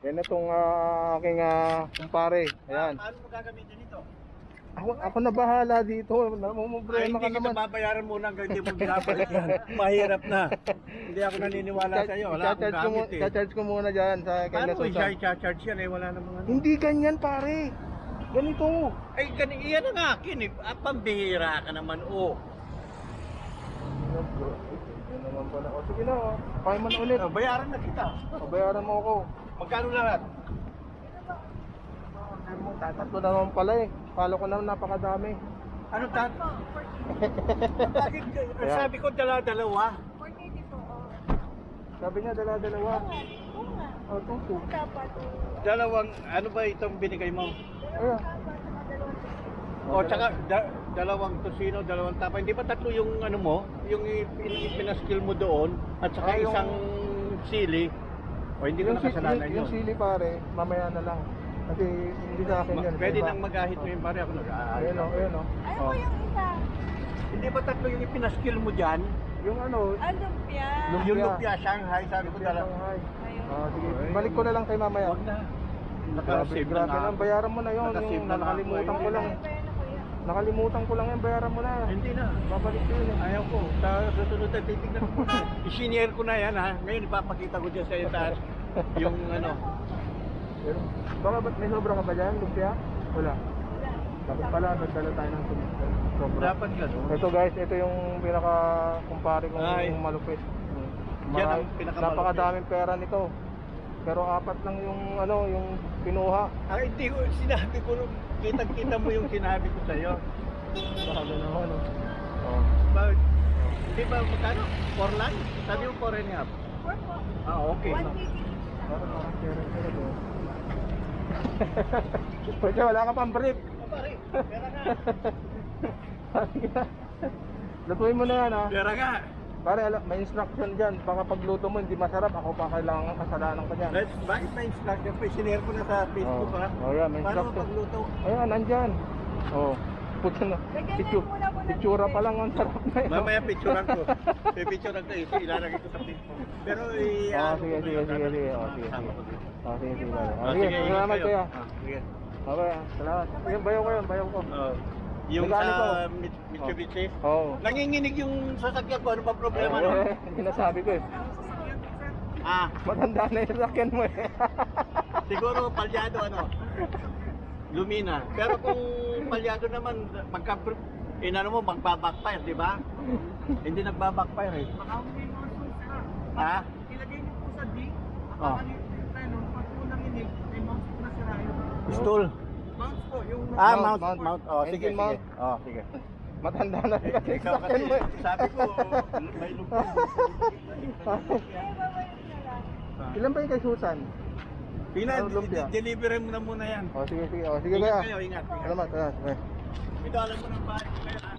Yan na itong aking kumpare. Ayan. Paano mo gagamitin ito? Ako na bahala dito. Namumblema ka Hindi naman. kita babayaran muna hanggang hindi mo binabalit yan. Mahirap na. Hindi ako naniniwala sa iyo. Wala akong gamit eh. Charge ko muna dyan sa Paano kanya mo Susan. i-charge yan eh? Wala namang ano. Hindi ganyan pare. Ganito. Ay, iyan ang akin eh. Pambihira ka naman oh. Yan naman pala. O sige na. Kaya man ulit. Bayaran na kita. Bayaran mo ako. Magkano lahat? Tatatlo na naman pala eh. Kala ko naman napakadami. Ano ta? Bakit? Sabi ko dalawa. 480 po. Sabi niya dalawa. Oo nga. O, tutu. Dapat. Dalawang, ano ba itong binigay mo? Ayan. O, tsaka dalawang tosino, dalawang tapa. Hindi ba tatlo yung ano mo? Yung pinaskill mo doon? At saka Yung- isang sili? O, hindi ko nakasalanan yun. Yung sili pare, mamaya na lang. Kasi hindi sa akin yan. Pwede diba? nang mag-ahit mo yung pare ako nag-aahit. Ayan o, ayan o. Ano po yung isa? Hindi ba tatlo yung ipinaskill mo dyan? Yung ano, Lumpia. Lumpia. Yung lumpia, Shanghai, sabi ko dalawa. Shanghai. Ayun. Sige, balik ko na lang kay mamaya. Huwag na. Grabe, Nakasave na grabe nga. lang, bayaran mo na yun. Nakasave Yung na nga nakalimutan ako ko eh. lang. Nakalimutan ko lang yan, bayaran mo na. Hindi na. Babalik ko yun eh. Ayaw ko. Sa susunod na titignan ko na. I-senior ko na yan ha. Ngayon ipapakita ko dyan sa iyo taas. Yung ano. Pero, baka ba't may sobra ka ba dyan, lumpia? Wala. Dapat pala, nagdala tayo ng sobra. Dapat gano'n. Ito guys, ito yung pinaka-kumpare kong Ay. malupit. Yan ang pinakamalupit. Napakadaming pera nito. Pero apat lang yung ano, yung pinuha. Ay, hindi ko. Sinabi ko. Kitang-kita mo yung sinabi ko sa iyo. Baka gano'n. Oh. Bakit? Hindi ba magkano? 4 lang? Sabi mo 4 and a half. 4 po. Ah, okay. 180. Parang pera to. Pwede, wala ka pang brief. Pare, pera nga. Lutuin mo na yan ha. Pera nga. Pare, may instruction dyan. Baka pagluto mo hindi masarap, ako pa kailangan kasalanan ka dyan. Bakit may instruction pa? Sinare ko na sa Facebook ha. Oh, yeah, may Paano instruction. magluto? Ayan, nandyan. Oh, puto na. Pictura pa lang, ang sarap na yun. Mamaya picturean ko. Pipicturean ko. Ilalagay ko sa Facebook. Pero Sige. Oh, sige. Oh, sige. Sige, salamat kayo. kuya. Sige. Okay, salamat. Yung bayaw ko yun, bayaw ko. Yung Nagkano ko? sa Mitsubishi. Oo. Nanginginig yung sasakyan ko. Ano ba problema nun? Sinasabi ko eh. Ah, Matanda na yung sakyan mo eh. siguro palyado ano. Lumina. Pero kung palyado naman, inano mo, magbabackfire, di ba? Hindi nagbabackfire eh. Ha? Ilagay niyo po sa D. Ah. Pag po nanginig, may mouse po na sira yun. Stool. Mouse po, yung Mount. Oh, sige, Engine sige. mount. Oh, sige. Matanda na rin kasi yung Ikaw sakyan kasi, mo eh. sabi ko, may lupin. Ilan ba yung kay Susan? Lumpia. Delivery mo na muna yan. Oh, sige. Oh, sige Ingat kuya. kayo, ingat. Salamat. Ito alam mo ng bahay ko ngayon.